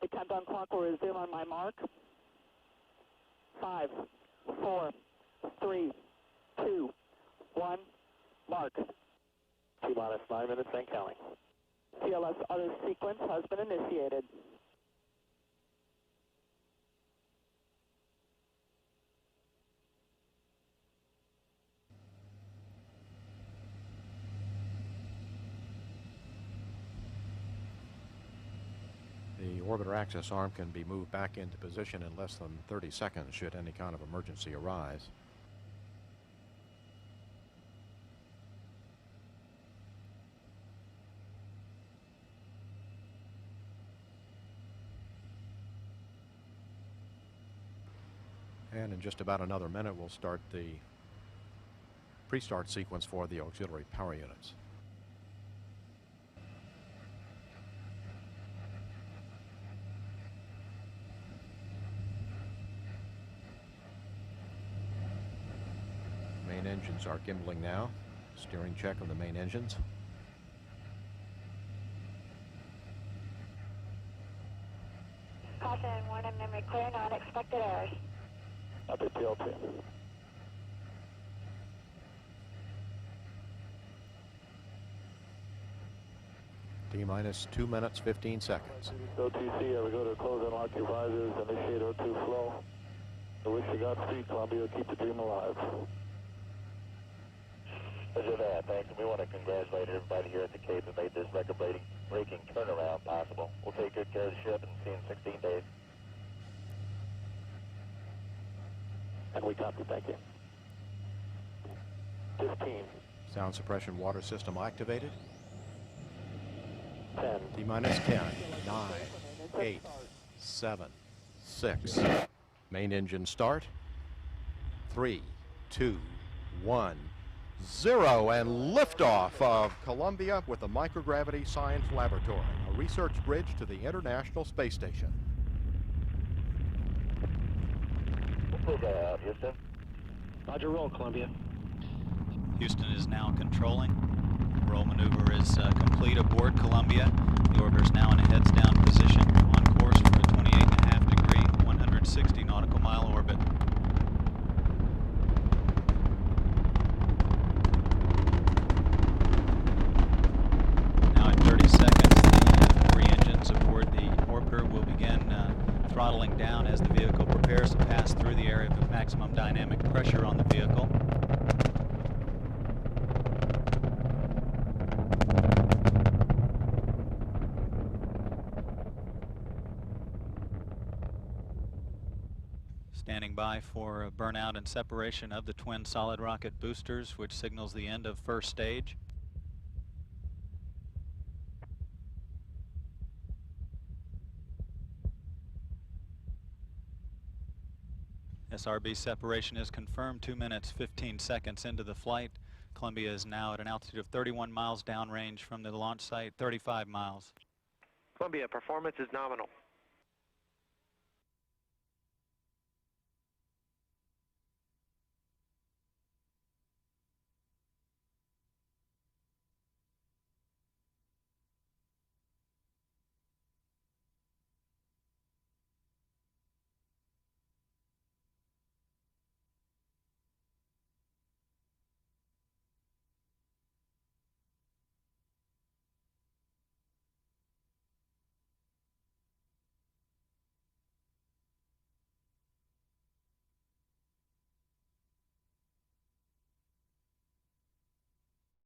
The countdown clock will resume on my mark. 5, 4, 3, 2, 1, mark. T-minus 9 minutes and counting. TLS auto sequence has been initiated. The orbiter access arm can be moved back into position in less than 30 seconds should any kind of emergency arise. And in just about another minute, we'll start the pre-start sequence for the auxiliary power units. Main engines are gimbaling now. Steering check on the main engines. Caution and warning, memory clear, not expected errors. Up at PL2. T-minus 2 minutes, 15 seconds. OTC, we go to close and lock your visors, initiate O2 flow. I wish you Godspeed, Columbia, keep the dream alive. Roger that, thanks. And we want to congratulate everybody here at the Cape that made this record-breaking turnaround possible. We'll take good care of the ship and see you in 16 days. And we copy, thank you. 15. Sound suppression water system activated. 10. T-minus 10, 9, 8, 7, 6. Main engine start. 3, 2, 1, 0. And liftoff of Columbia with the Microgravity Science Laboratory, a research bridge to the International Space Station. Houston. Roger, roll, Columbia. Houston is now controlling. Roll maneuver is complete aboard Columbia. The orbiter is now in a heads down position on course for a 28.5 degree, 160 nautical mile orbit. Now at 30 seconds, the three engines aboard the orbiter will begin throttling down as the vehicle prepares to pass through the area of maximum dynamic pressure on the vehicle. Standing by for burnout and separation of the twin solid rocket boosters, which signals the end of first stage. SRB separation is confirmed 2 minutes 15 seconds into the flight. Columbia is now at an altitude of 31 miles downrange from the launch site, 35 miles. Columbia, performance is nominal.